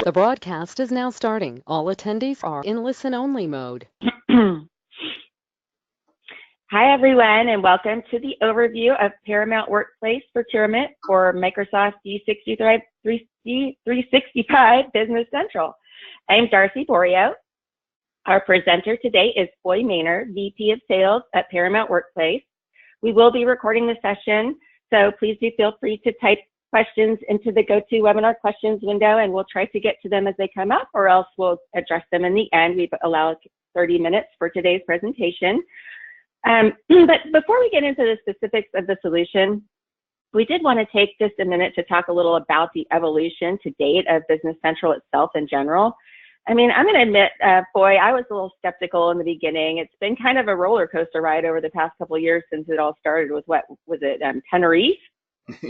The broadcast is now starting. All attendees are in listen-only mode. Hi, everyone, and welcome to the overview of Paramount Workplace Procurement for Microsoft D365 Business Central. I'm Darcy Borio. Our presenter today is Foy Maynard, VP of Sales at Paramount Workplace. We will be recording the session, so please do feel free to type questions into the GoToWebinar questions window, and we'll try to get to them as they come up, or else we'll address them in the end. We've allowed 30 minutes for today's presentation. But before we get into the specifics of the solution, we did want to take just a minute to talk a little about the evolution to date of Business Central itself in general. I mean, I'm going to admit, Foy, I was a little skeptical in the beginning. It's been kind of a roller coaster ride over the past couple of years since it all started with, what was it, Tenerife?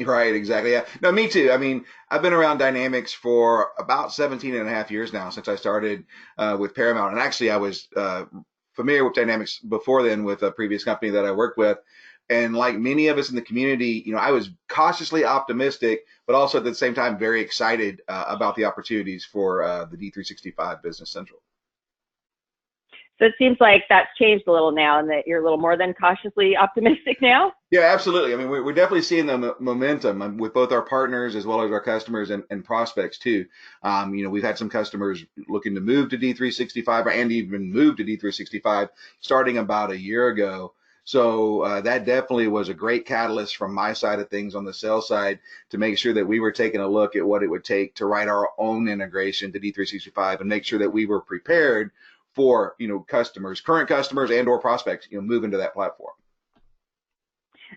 Right, exactly. Yeah. No, me too. I mean, I've been around Dynamics for about 17 and a half years now since I started with Paramount. And actually, I was familiar with Dynamics before then with a previous company that I worked with. And like many of us in the community, you know, I was cautiously optimistic, but also at the same time very excited about the opportunities for the D365 Business Central. So it seems like that's changed a little now and that you're a little more than cautiously optimistic now. Yeah, absolutely. I mean, we're definitely seeing the momentum with both our partners as well as our customers and prospects too. You know, we've had some customers looking to move to D365 and even move to D365 starting about a year ago. So that definitely was a great catalyst from my side of things on the sales side to make sure that we were taking a look at what it would take to write our own integration to D365 and make sure that we were prepared for, you know, customers, current customers and or prospects, you know, move into that platform.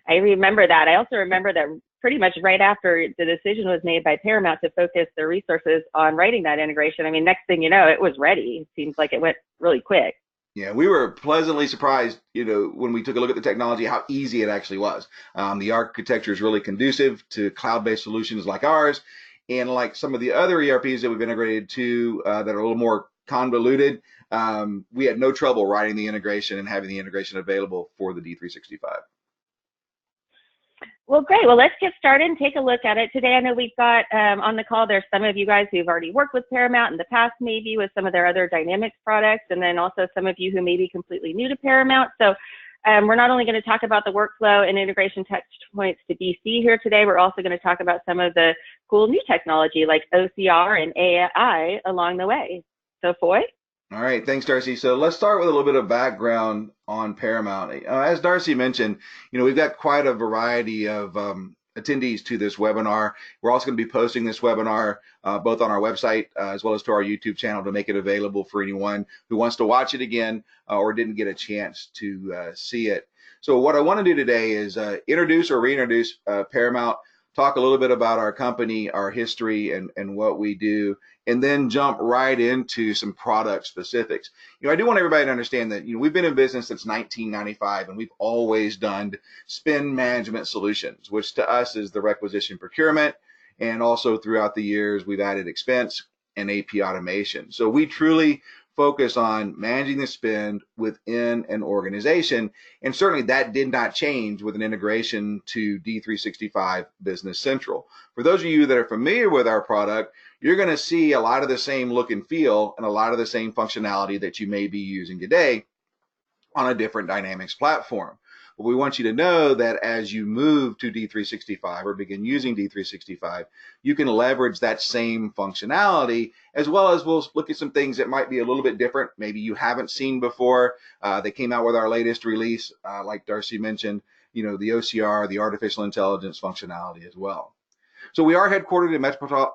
I remember that. I also remember that pretty much right after the decision was made by Paramount to focus their resources on writing that integration. I mean, next thing you know, it was ready. It seems like it went really quick. Yeah, we were pleasantly surprised, you know, when we took a look at the technology, how easy it actually was. The architecture is really conducive to cloud-based solutions like ours, and like some of the other ERPs that we've integrated to that are a little more convoluted. We had no trouble writing the integration and having the integration available for the D365. Well, great. Well, let's get started and take a look at it today. I know we've got on the call, there's some of you guys who've already worked with Paramount in the past, maybe with some of their other Dynamics products, and then also some of you who may be completely new to Paramount. So we're not only going to talk about the workflow and integration touch points to BC here today, we're also going to talk about some of the cool new technology like OCR and AI along the way. So, Foy? All right, thanks, Darcy. So let's start with a little bit of background on Paramount. As Darcy mentioned, you know, we've got quite a variety of attendees to this webinar. We're also going to be posting this webinar both on our website as well as to our YouTube channel to make it available for anyone who wants to watch it again or didn't get a chance to see it. So what I want to do today is introduce or reintroduce Paramount, talk a little bit about our company, our history, and what we do, and then jump right into some product specifics. You know, I do want everybody to understand that, you know, we've been in business since 1995, and we've always done spend management solutions, which to us is the requisition procurement, and also throughout the years, we've added expense and AP automation. So we truly focus on managing the spend within an organization. And certainly that did not change with an integration to D365 Business Central. For those of you that are familiar with our product, you're going to see a lot of the same look and feel and a lot of the same functionality that you may be using today on a different Dynamics platform. But we want you to know that as you move to D365 or begin using D365, you can leverage that same functionality, as well as we'll look at some things that might be a little bit different, maybe you haven't seen before. They came out with our latest release, like Darcy mentioned, you know, the OCR, the artificial intelligence functionality as well. So we are headquartered in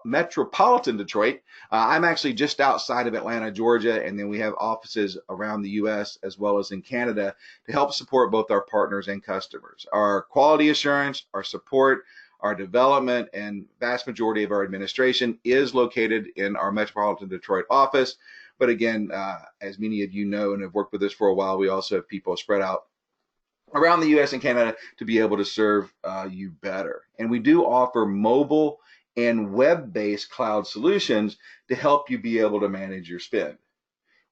metropolitan Detroit. I'm actually just outside of Atlanta, Georgia, and then we have offices around the U.S. as well as in Canada to help support both our partners and customers. Our quality assurance, our support, our development, and vast majority of our administration is located in our metropolitan Detroit office. But again, as many of you know and have worked with us for a while, we also have people spread out around the U.S. and Canada to be able to serve you better. And we do offer mobile and web-based cloud solutions to help you be able to manage your spend.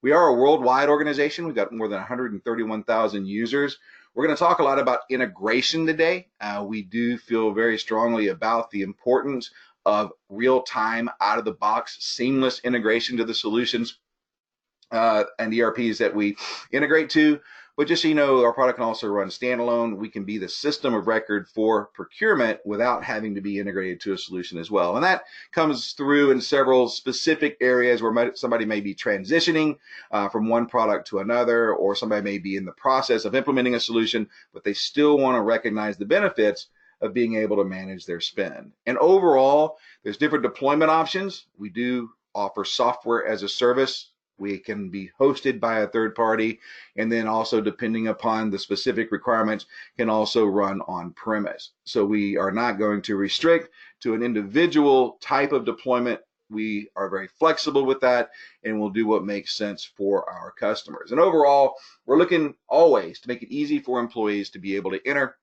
We are a worldwide organization. We've got more than 131,000 users. We're going to talk a lot about integration today. We do feel very strongly about the importance of real time, out of the box, seamless integration to the solutions and ERPs that we integrate to. But just so you know, our product can also run standalone. We can be the system of record for procurement without having to be integrated to a solution as well. And that comes through in several specific areas where somebody may be transitioning from one product to another, or somebody may be in the process of implementing a solution, but they still want to recognize the benefits of being able to manage their spend. And overall, there's different deployment options. We do offer software as a service. We can be hosted by a third party, and then also, depending upon the specific requirements, can also run on premise. So we are not going to restrict to an individual type of deployment. We are very flexible with that, and we'll do what makes sense for our customers. And overall, we're looking always to make it easy for employees to be able to enter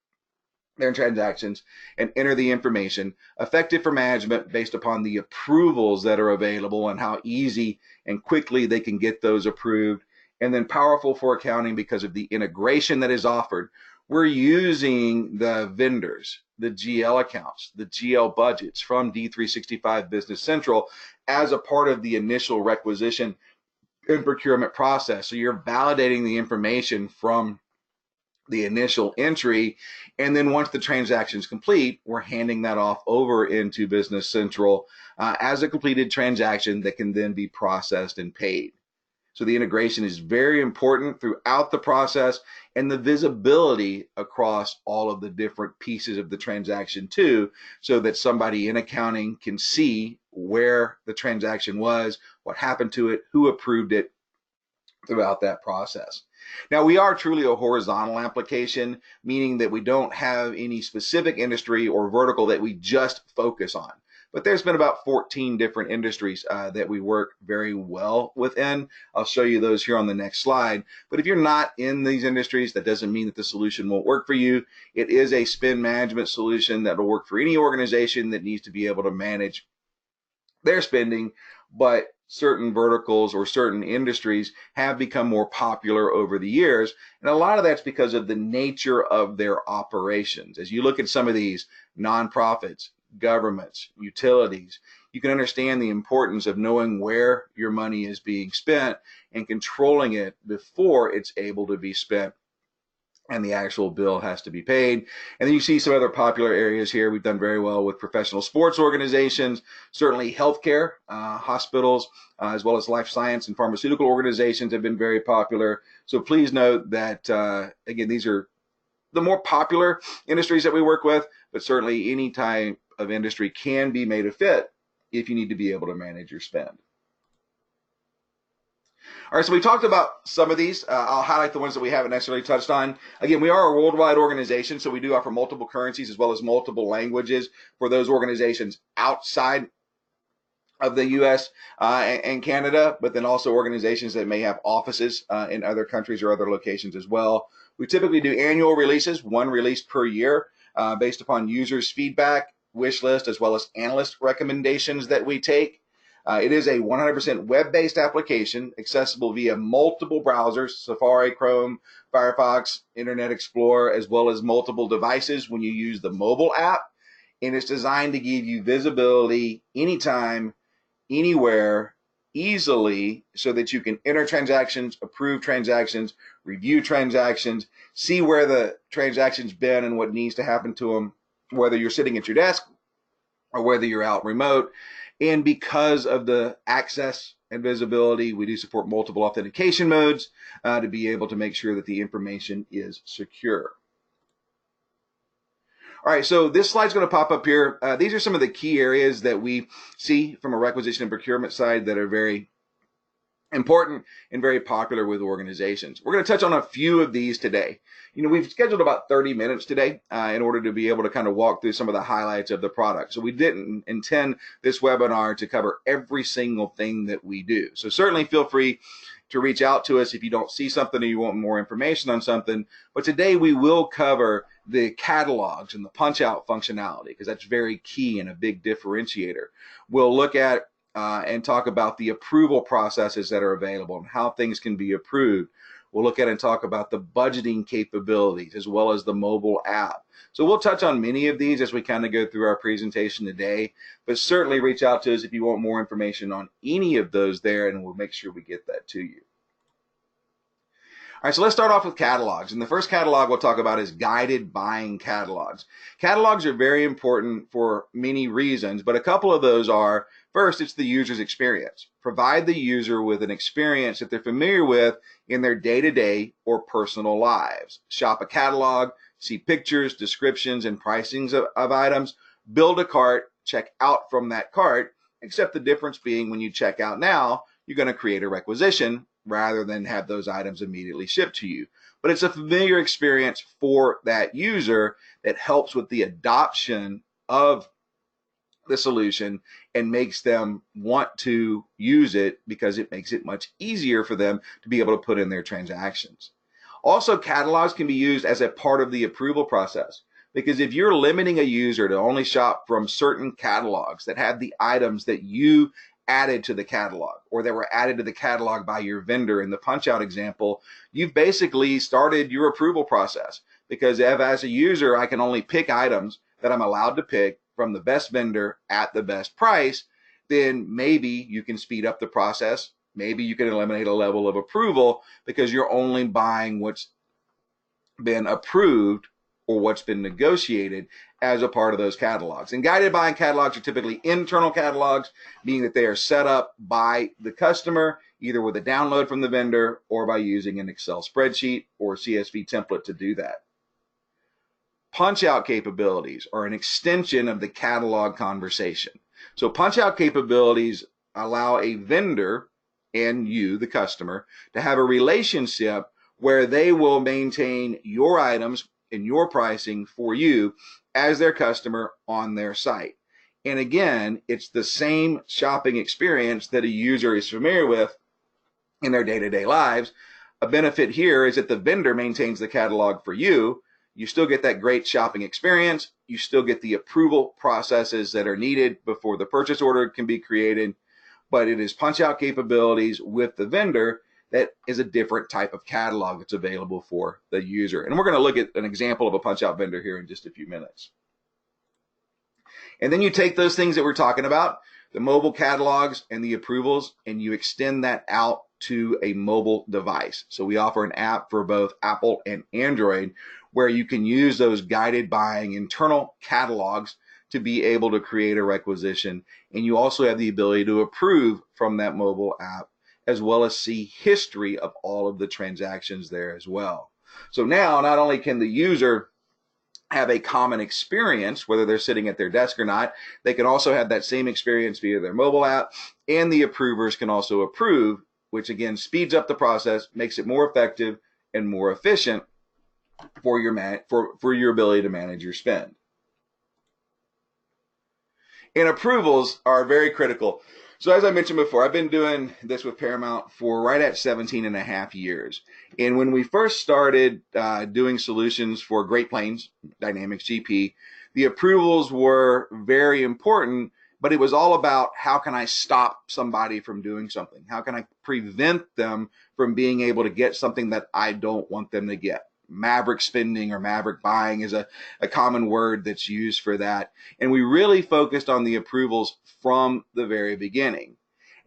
their transactions and enter the information, effective for management based upon the approvals that are available and how easy and quickly they can get those approved, and then powerful for accounting because of the integration that is offered. We're using the vendors, the GL accounts, the GL budgets from D365 Business Central as a part of the initial requisition and procurement process. So you're validating the information from the initial entry, and then once the transaction is complete, we're handing that off over into Business Central as a completed transaction that can then be processed and paid. So the integration is very important throughout the process, and the visibility across all of the different pieces of the transaction too, so that somebody in accounting can see where the transaction was, what happened to it, who approved it throughout that process. Now, we are truly a horizontal application, meaning that we don't have any specific industry or vertical that we just focus on. But there's been about 14 different industries that we work very well within. I'll show you those here on the next slide. But if you're not in these industries, that doesn't mean that the solution won't work for you. It is a spend management solution that will work for any organization that needs to be able to manage their spending, but certain verticals or certain industries have become more popular over the years. And a lot of that's because of the nature of their operations. As you look at some of these nonprofits, governments, utilities, you can understand the importance of knowing where your money is being spent and controlling it before it's able to be spent and the actual bill has to be paid. And then you see some other popular areas here. We've done very well with professional sports organizations, certainly healthcare, hospitals, as well as life science and pharmaceutical organizations have been very popular. So please note that, again, these are the more popular industries that we work with, but certainly any type of industry can be made a fit if you need to be able to manage your spend. All right, so we talked about some of these. I'll highlight the ones that we haven't necessarily touched on. Again, we are a worldwide organization, so we do offer multiple currencies as well as multiple languages for those organizations outside of the U.S. And Canada, but then also organizations that may have offices in other countries or other locations as well. We typically do annual releases, one release per year, based upon users' feedback, wish list, as well as analyst recommendations that we take. It is a 100% web-based application, accessible via multiple browsers, Safari, Chrome, Firefox, Internet Explorer, as well as multiple devices when you use the mobile app. And it's designed to give you visibility anytime, anywhere, easily, so that you can enter transactions, approve transactions, review transactions, see where the transaction's been and what needs to happen to them, whether you're sitting at your desk or whether you're out remote. And because of the access and visibility, we do support multiple authentication modes to be able to make sure that the information is secure. All right, so this slide's going to pop up here. These are some of the key areas that we see from a requisition and procurement side that are very important and very popular with organizations. We're going to touch on a few of these today. You know, we've scheduled about 30 minutes today in order to be able to kind of walk through some of the highlights of the product. So we didn't intend this webinar to cover every single thing that we do. So certainly feel free to reach out to us if you don't see something or you want more information on something. But today we will cover the catalogs and the punch out functionality, because that's very key and a big differentiator. We'll look at and talk about the approval processes that are available and how things can be approved. We'll look at and talk about the budgeting capabilities as well as the mobile app. So we'll touch on many of these as we kind of go through our presentation today, but certainly reach out to us if you want more information on any of those there, and we'll make sure we get that to you. All right, so let's start off with catalogs. And the first catalog we'll talk about is guided buying catalogs. Catalogs are very important for many reasons, but a couple of those are, first, it's the user's experience. Provide the user with an experience that they're familiar with in their day-to-day or personal lives. Shop a catalog, see pictures, descriptions, and pricings of items, build a cart, check out from that cart, except the difference being when you check out now, you're going to create a requisition rather than have those items immediately shipped to you. But it's a familiar experience for that user that helps with the adoption of the solution and makes them want to use it because it makes it much easier for them to be able to put in their transactions. Also, catalogs can be used as a part of the approval process, because if you're limiting a user to only shop from certain catalogs that have the items that you added to the catalog or that were added to the catalog by your vendor in the punch out example, you've basically started your approval process, because if as a user I can only pick items that I'm allowed to pick from the best vendor at the best price, then maybe you can speed up the process. Maybe you can eliminate a level of approval because you're only buying what's been approved or what's been negotiated as a part of those catalogs. And guided buying catalogs are typically internal catalogs, meaning that they are set up by the customer, either with a download from the vendor or by using an Excel spreadsheet or CSV template to do that. Punch-out capabilities are an extension of the catalog conversation. So punch-out capabilities allow a vendor and you, the customer, to have a relationship where they will maintain your items and your pricing for you as their customer on their site. And again, it's the same shopping experience that a user is familiar with in their day-to-day lives. A benefit here is that the vendor maintains the catalog for you. You still get that great shopping experience. You still get the approval processes that are needed before the purchase order can be created, but it is punch-out capabilities with the vendor that is a different type of catalog that's available for the user. And we're going to look at an example of a punch-out vendor here in just a few minutes. And then you take those things that we're talking about, the mobile catalogs and the approvals, and you extend that out to a mobile device. So we offer an app for both Apple and Android where you can use those guided buying internal catalogs to be able to create a requisition. And you also have the ability to approve from that mobile app, as well as see history of all of the transactions there as well. So now not only can the user have a common experience, whether they're sitting at their desk or not, they can also have that same experience via their mobile app, and the approvers can also approve, which again speeds up the process, makes it more effective and more efficient for your ability to manage your spend. And approvals are very critical. So as I mentioned before, I've been doing this with Paramount for right at 17 and a half years. And when we first started doing solutions for Great Plains Dynamics GP, the approvals were very important, but it was all about how can I stop somebody from doing something? How can I prevent them from being able to get something that I don't want them to get? Maverick spending or maverick buying is a common word that's used for that. And we really focused on the approvals from the very beginning.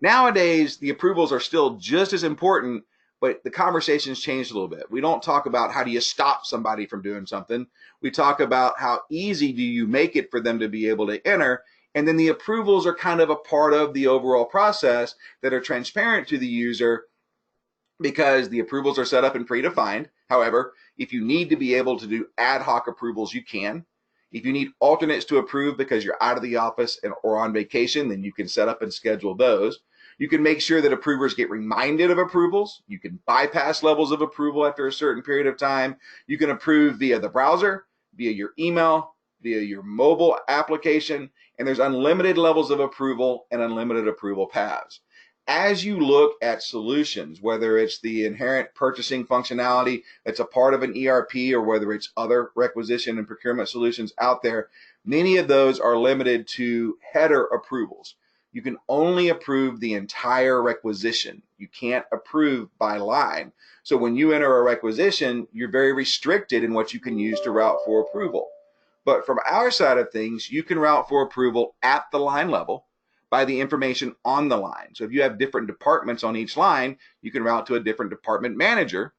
Nowadays, the approvals are still just as important, but the conversation's changed a little bit. We don't talk about how do you stop somebody from doing something. We talk about how easy do you make it for them to be able to enter. And then the approvals are kind of a part of the overall process that are transparent to the user, because the approvals are set up and predefined. However, if you need to be able to do ad hoc approvals, you can. If you need alternates to approve because you're out of the office or on vacation, then you can set up and schedule those. You can make sure that approvers get reminded of approvals. You can bypass levels of approval after a certain period of time. You can approve via the browser, via your email, via your mobile application, and there's unlimited levels of approval and unlimited approval paths. As you look at solutions, whether it's the inherent purchasing functionality that's a part of an ERP or whether it's other requisition and procurement solutions out there, many of those are limited to header approvals. you can only approve the entire requisition. You can't approve by line. So when you enter a requisition, you're very restricted in what you can use to route for approval. But from our side of things, you can route for approval at the line level by the information on the line. So if you have different departments on each line, you can route to a different department manager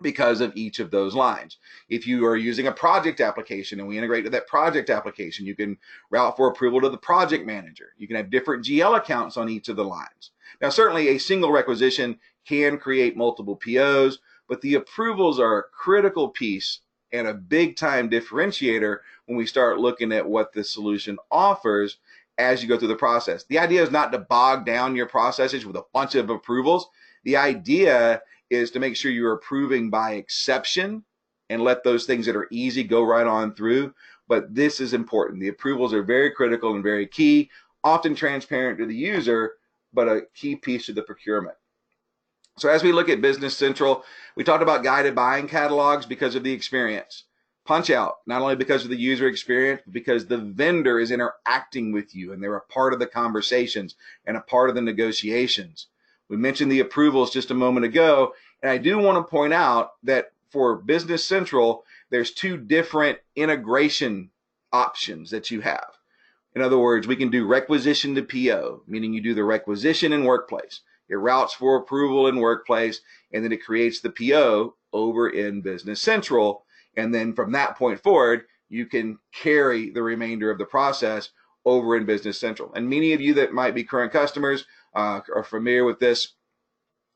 because of each of those lines. If you are using a project application and we integrate to that project application, you can route for approval to the project manager. You can have different GL accounts on each of the lines. Now, certainly a single requisition can create multiple POs, but the approvals are a critical piece and a big time differentiator when we start looking at what the solution offers as you go through the process. The idea is not to bog down your processes with a bunch of approvals. The idea is to make sure you're approving by exception and let those things that are easy go right on through. But this is important. The approvals are very critical and very key, often transparent to the user, but a key piece of the procurement. So as we look at Business Central, we talked about guided buying catalogs because of the experience. Punch out, not only because of the user experience, but because the vendor is interacting with you and they're a part of the conversations and a part of the negotiations. We mentioned the approvals just a moment ago, and I do want to point out that for Business Central, there's two different integration options that you have. In other words, we can do requisition to PO, meaning you do the requisition in Workplace. It routes for approval in Workplace, and then it creates the PO over in Business Central. And then from that point forward, you can carry the remainder of the process over in Business Central. And many of you that might be current customers are familiar with this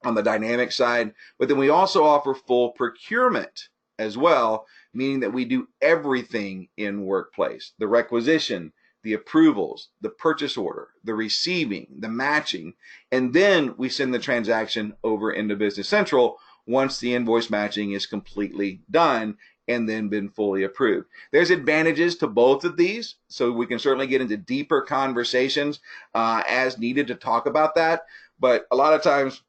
on the dynamic side. But then we also offer full procurement as well, meaning that we do everything in Workplace: the requisition, the approvals, the purchase order, the receiving, the matching, and then we send the transaction over into Business Central once the invoice matching is completely done and then been fully approved. There's advantages to both of these, so we can certainly get into deeper conversations as needed to talk about that. But a lot of times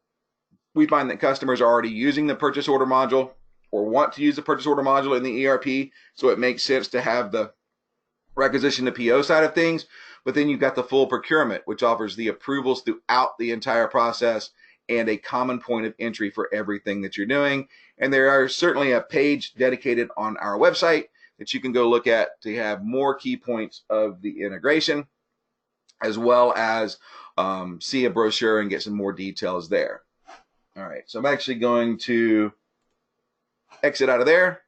we find that customers are already using the purchase order module or want to use the purchase order module in the ERP, so it makes sense to have the requisition to PO side of things. But then you've got the full procurement, which offers the approvals throughout the entire process and a common point of entry for everything that you're doing. And there are certainly a page dedicated on our website that you can go look at to have more key points of the integration, as well as see a brochure and get some more details there. All right, so I'm actually going to exit out of there,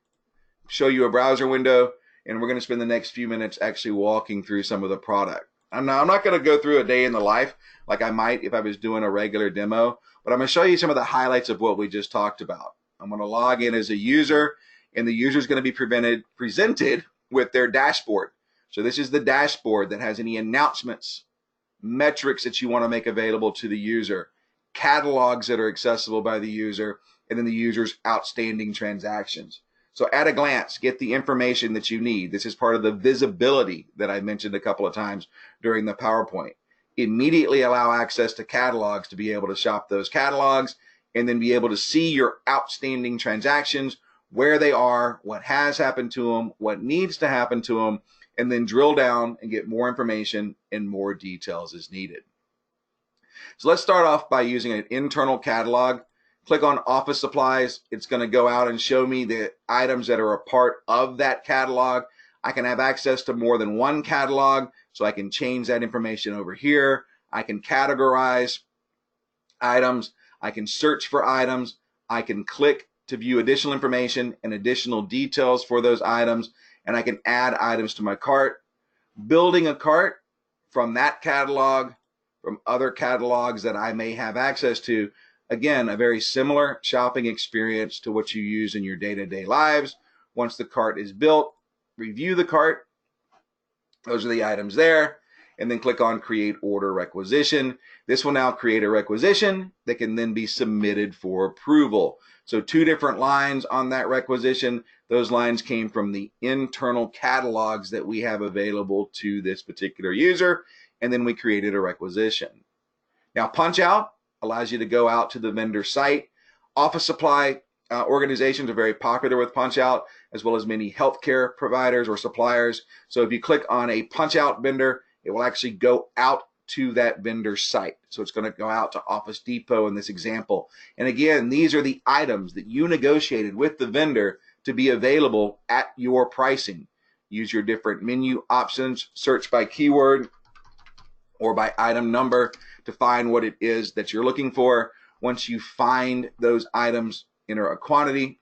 show you a browser window, and we're going to spend the next few minutes actually walking through some of the product. I'm not going to go through a day in the life like I might if I was doing a regular demo, but I'm going to show you some of the highlights of what we just talked about. I'm going to log in as a user, and the user is going to be presented with their dashboard. So this is the dashboard that has any announcements, metrics that you want to make available to the user, catalogs that are accessible by the user, and then the user's outstanding transactions. So at a glance, get the information that you need. This is part of the visibility that I mentioned a couple of times during the PowerPoint. Immediately allow access to catalogs to be able to shop those catalogs and then be able to see your outstanding transactions, where they are, what has happened to them, what needs to happen to them, and then drill down and get more information and more details as needed. So let's start off by using an internal catalog. Click on Office Supplies. It's going to go out and show me the items that are a part of that catalog. I can have access to more than one catalog, so I can change that information over here. I can categorize items. I can search for items. I can click to view additional information and additional details for those items, and I can add items to my cart. Building a cart from that catalog, from other catalogs that I may have access to. Again, a very similar shopping experience to what you use in your day-to-day lives. Once the cart is built, review the cart. Those are the items there. And then click on Create Order Requisition. This will now create a requisition that can then be submitted for approval. So 2 different lines on that requisition. Those lines came from the internal catalogs that we have available to this particular user. And then we created a requisition. Now, punch out allows you to go out to the vendor site. Office supply organizations are very popular with punch out, as well as many healthcare providers or suppliers. So if you click on a punch out vendor, it will actually go out to that vendor site. So it's going to go out to Office Depot in this example. And again, these are the items that you negotiated with the vendor to be available at your pricing. Use your different menu options, search by keyword or by item number to find what it is that you're looking for. Once you find those items, enter a quantity,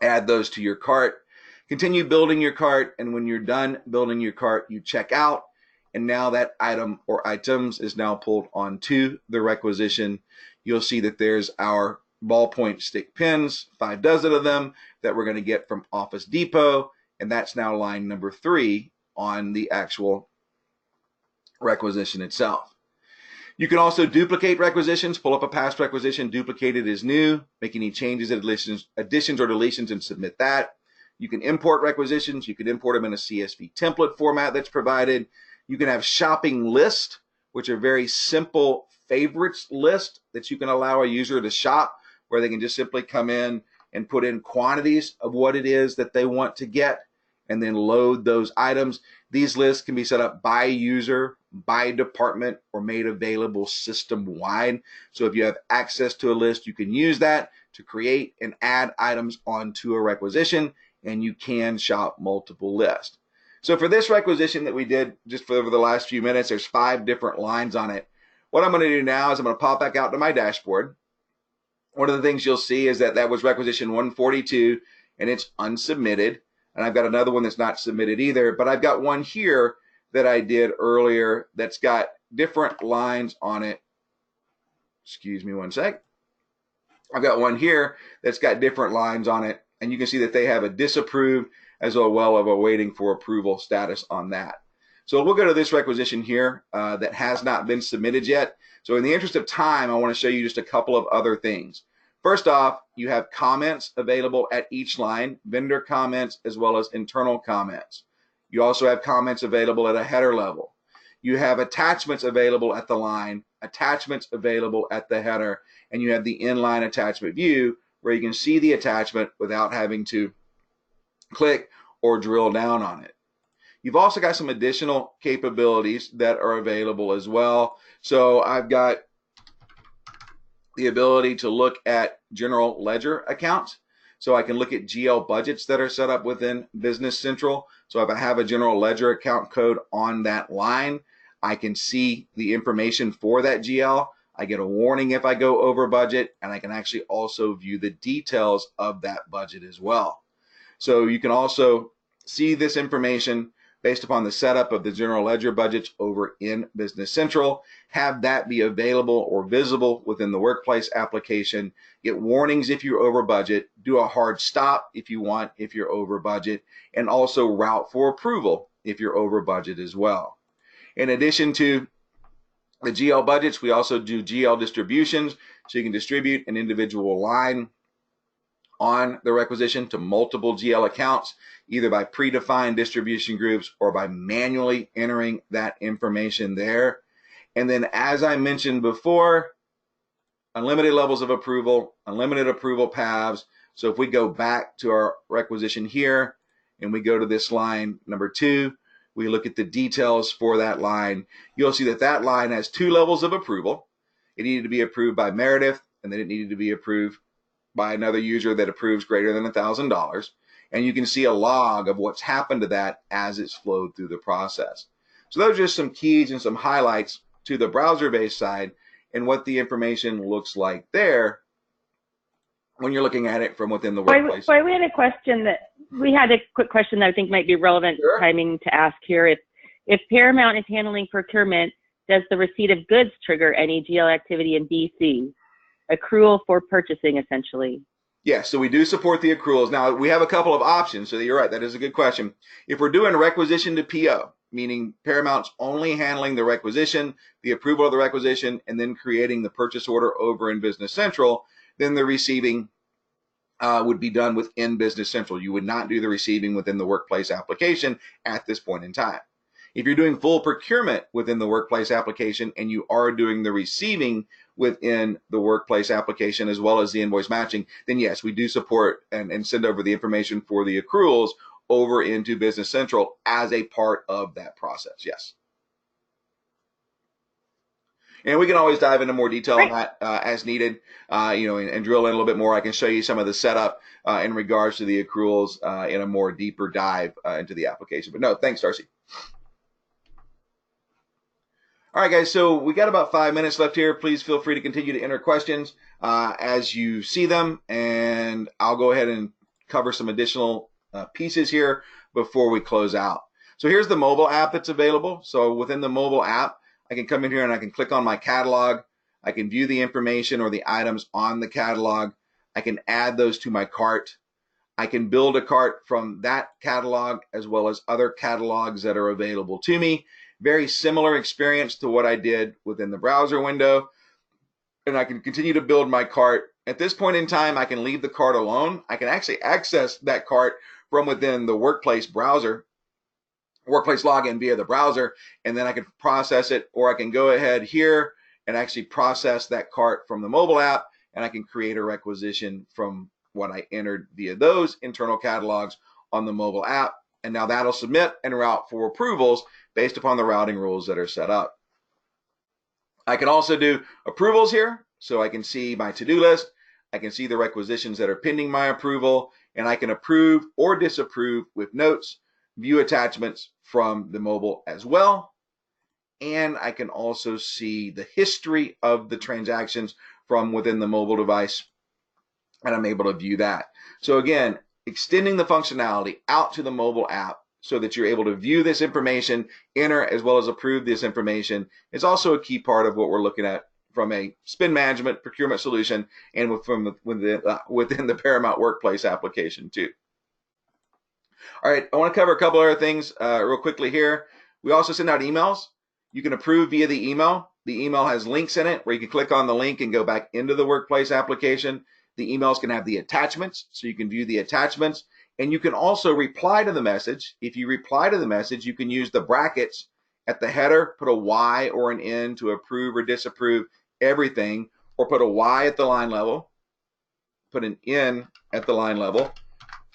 add those to your cart, continue building your cart, and when you're done building your cart, you check out, and now that item or items is now pulled onto the requisition. You'll see that there's our ballpoint stick pins, 5 dozen of them that we're going to get from Office Depot, and that's now line number 3 on the actual requisition itself. You can also duplicate requisitions, pull up a past requisition, duplicate it as new, make any changes, additions or deletions, and submit that. You can import requisitions. You can import them in a CSV template format that's provided. You can have shopping lists, which are very simple favorites list that you can allow a user to shop, where they can just simply come in and put in quantities of what it is that they want to get and then load those items. These lists can be set up by user, by department, or made available system-wide. So if you have access to a list, you can use that to create and add items onto a requisition, and you can shop multiple lists. So for this requisition that we did just over the last few minutes, there's 5 different lines on it. What I'm going to do now is I'm going to pop back out to my dashboard. One of the things you'll see is that was requisition 142, and it's unsubmitted. And I've got another one that's not submitted either, but I've got one here that I did earlier that's got different lines on it. Excuse me one sec. I've got one here that's got different lines on it, and you can see that they have a disapproved as well as a waiting for approval status on that. So we'll go to this requisition here that has not been submitted yet. So in the interest of time, I want to show you just a couple of other things. First off, you have comments available at each line, vendor comments as well as internal comments. You also have comments available at a header level. You have attachments available at the line, attachments available at the header, and you have the inline attachment view where you can see the attachment without having to click or drill down on it. You've also got some additional capabilities that are available as well. So I've got the ability to look at general ledger accounts. So I can look at GL budgets that are set up within Business Central. So if I have a general ledger account code on that line, I can see the information for that GL. I get a warning if I go over budget, and I can actually also view the details of that budget as well. So you can also see this information based upon the setup of the general ledger budgets over in Business Central, have that be available or visible within the workplace application, get warnings if you're over budget, do a hard stop if you want if you're over budget, and also route for approval if you're over budget as well. In addition to the GL budgets, we also do GL distributions, so you can distribute an individual line on the requisition to multiple GL accounts, either by predefined distribution groups or by manually entering that information there. And then, as I mentioned before, unlimited levels of approval, unlimited approval paths. So if we go back to our requisition here and we go to this line number 2, we look at the details for that line, you'll see that that line has 2 levels of approval. It needed to be approved by Meredith, and then it needed to be approved by another user that approves greater than $1,000. And you can see a log of what's happened to that as it's flowed through the process. So those are just some keys and some highlights to the browser-based side and what the information looks like there when you're looking at it from within the workplace. We had a quick question that I think might be relevant timing to ask here. If Paramount is handling procurement, does the receipt of goods trigger any GL activity in BC? Accrual for purchasing, essentially. Yes, so we do support the accruals. Now, we have a couple of options, so you're right, that is a good question. If we're doing requisition to PO, meaning Paramount's only handling the requisition, the approval of the requisition, and then creating the purchase order over in Business Central, then the receiving would be done within Business Central. You would not do the receiving within the workplace application at this point in time. If you're doing full procurement within the workplace application and you are doing the receiving within the workplace application as well as the invoice matching, then yes, we do support and send over the information for the accruals over into Business Central as a part of that process. Yes. And we can always dive into more detail on Great. that as needed, and drill in a little bit more. I can show you some of the setup in regards to the accruals in a more deeper dive into the application. But no, thanks, Darcy. All right, guys, so we got about 5 minutes left here. Please feel free to continue to enter questions as you see them, and I'll go ahead and cover some additional pieces here before we close out. So here's the mobile app that's available. So within the mobile app, I can come in here and I can click on my catalog. I can view the information or the items on the catalog. I can add those to my cart. I can build a cart from that catalog as well as other catalogs that are available to me. Very similar experience to what I did within the browser window. And I can continue to build my cart. At this point in time, I can leave the cart alone. I can actually access that cart from within the Workplace browser, Workplace login via the browser, and then I can process it, or I can go ahead here and actually process that cart from the mobile app, and I can create a requisition from what I entered via those internal catalogs on the mobile app. And now that'll submit and route for approvals based upon the routing rules that are set up. I can also do approvals here, so I can see my to-do list. I can see the requisitions that are pending my approval, and I can approve or disapprove with notes, view attachments from the mobile as well. And I can also see the history of the transactions from within the mobile device, and I'm able to view that. So again, extending the functionality out to the mobile app so that you're able to view this information, enter as well as approve this information is also a key part of what we're looking at from a spend management procurement solution and within the Paramount Workplace application too. All right, I want to cover a couple other things real quickly here. We also send out emails. You can approve via the email. The email has links in it where you can click on the link and go back into the Workplace application. The emails can have the attachments, so you can view the attachments. And you can also reply to the message. If you reply to the message, you can use the brackets at the header, put a Y or an N to approve or disapprove everything, or put a Y at the line level, put an N at the line level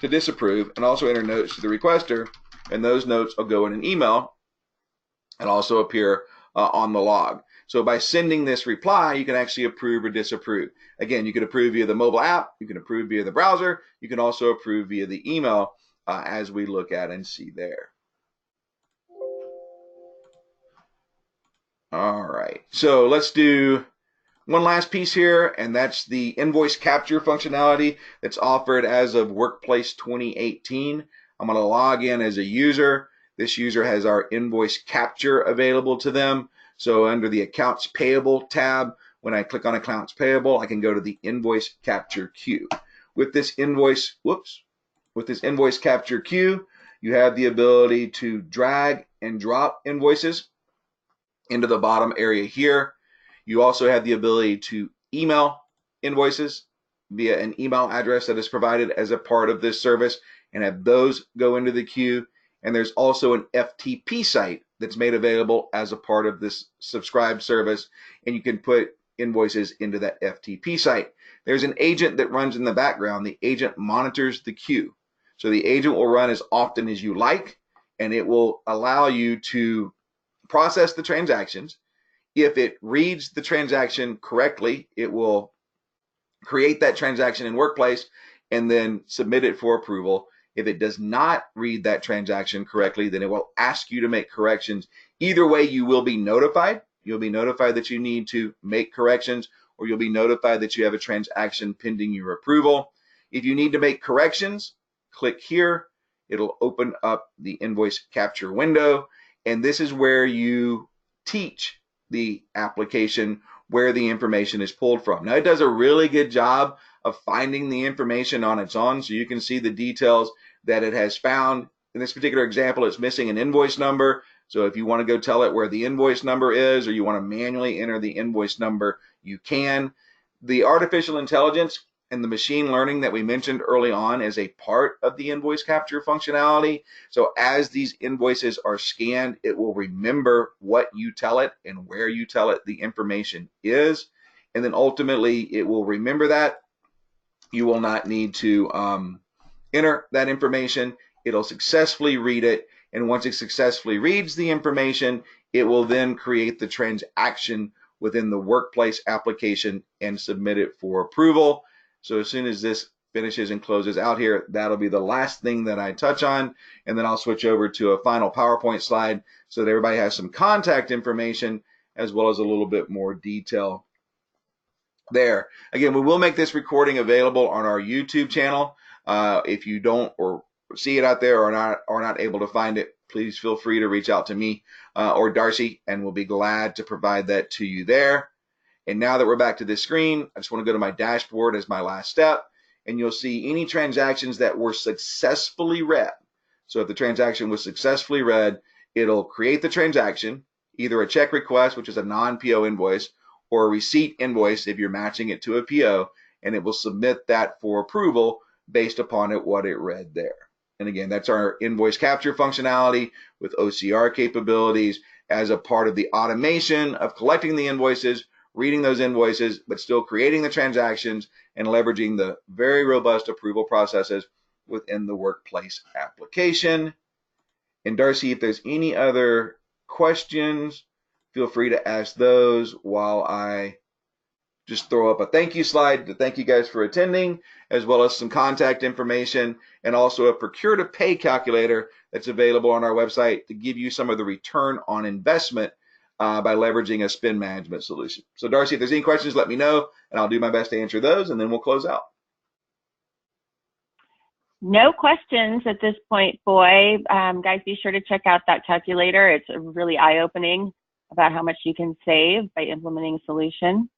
to disapprove, and also enter notes to the requester, and those notes will go in an email and also appear on the log. So by sending this reply, you can actually approve or disapprove. Again, you can approve via the mobile app, you can approve via the browser, you can also approve via the email as we look at and see there. All right, so let's do one last piece here, and that's the invoice capture functionality that's offered as of Workplace 2018. I'm going to log in as a user. This user has our invoice capture available to them. So under the accounts payable tab, when I click on accounts payable, I can go to the invoice capture queue. With this invoice capture queue, you have the ability to drag and drop invoices into the bottom area here. You also have the ability to email invoices via an email address that is provided as a part of this service and have those go into the queue. And there's also an FTP site that's made available as a part of this subscribed service, and you can put invoices into that FTP site. There's an agent that runs in the background. The agent monitors the queue. So the agent will run as often as you like, and it will allow you to process the transactions. If it reads the transaction correctly, it will create that transaction in Workplace and then submit it for approval. If it does not read that transaction correctly, then it will ask you to make corrections. Either way, you will be notified. You'll be notified that you need to make corrections, or you'll be notified that you have a transaction pending your approval. If you need to make corrections, click here. It'll open up the invoice capture window, and this is where you teach the application where the information is pulled from. Now, it does a really good job of finding the information on its own, so you can see the details that it has found. In this particular example, it's missing an invoice number. So if you want to go tell it where the invoice number is, or you want to manually enter the invoice number, you can. The artificial intelligence and the machine learning that we mentioned early on is a part of the invoice capture functionality. So as these invoices are scanned, it will remember what you tell it and where you tell it the information is. And then ultimately, it will remember that. You will not need to enter that information. It'll successfully read it. And once it successfully reads the information, it will then create the transaction within the workplace application and submit it for approval. So as soon as this finishes and closes out here, that'll be the last thing that I touch on, and then I'll switch over to a final PowerPoint slide so that everybody has some contact information as well as a little bit more detail there. Again, we will make this recording available on our YouTube channel. If you don't or see it out there or not able to find it, please feel free to reach out to me or Darcy, and we'll be glad to provide that to you there. And now that we're back to this screen, I just want to go to my dashboard as my last step, and you'll see any transactions that were successfully read. So if the transaction was successfully read, it'll create the transaction, either a check request, which is a non-PO invoice, or a receipt invoice if you're matching it to a PO, and it will submit that for approval based upon what it read there. And again, that's our invoice capture functionality with OCR capabilities as a part of the automation of collecting the invoices, reading those invoices, but still creating the transactions and leveraging the very robust approval processes within the workplace application. And Darcy, if there's any other questions, feel free to ask those while I just throw up a thank you slide to thank you guys for attending, as well as some contact information and also a procure to pay calculator that's available on our website to give you some of the return on investment by leveraging a spend management solution. So Darcy, if there's any questions, let me know, and I'll do my best to answer those, and then we'll close out. No questions at this point, Boy. Guys, be sure to check out that calculator. It's really eye-opening about how much you can save by implementing a solution.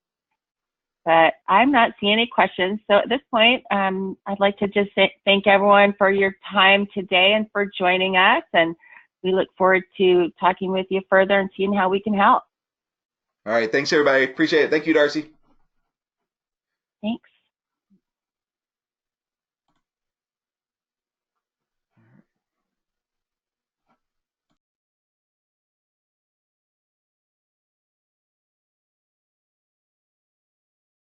But I'm not seeing any questions. So at this point, I'd like to just thank everyone for your time today and for joining us. And we look forward to talking with you further and seeing how we can help. All right. Thanks, everybody. Appreciate it. Thank you, Darcy. Thanks.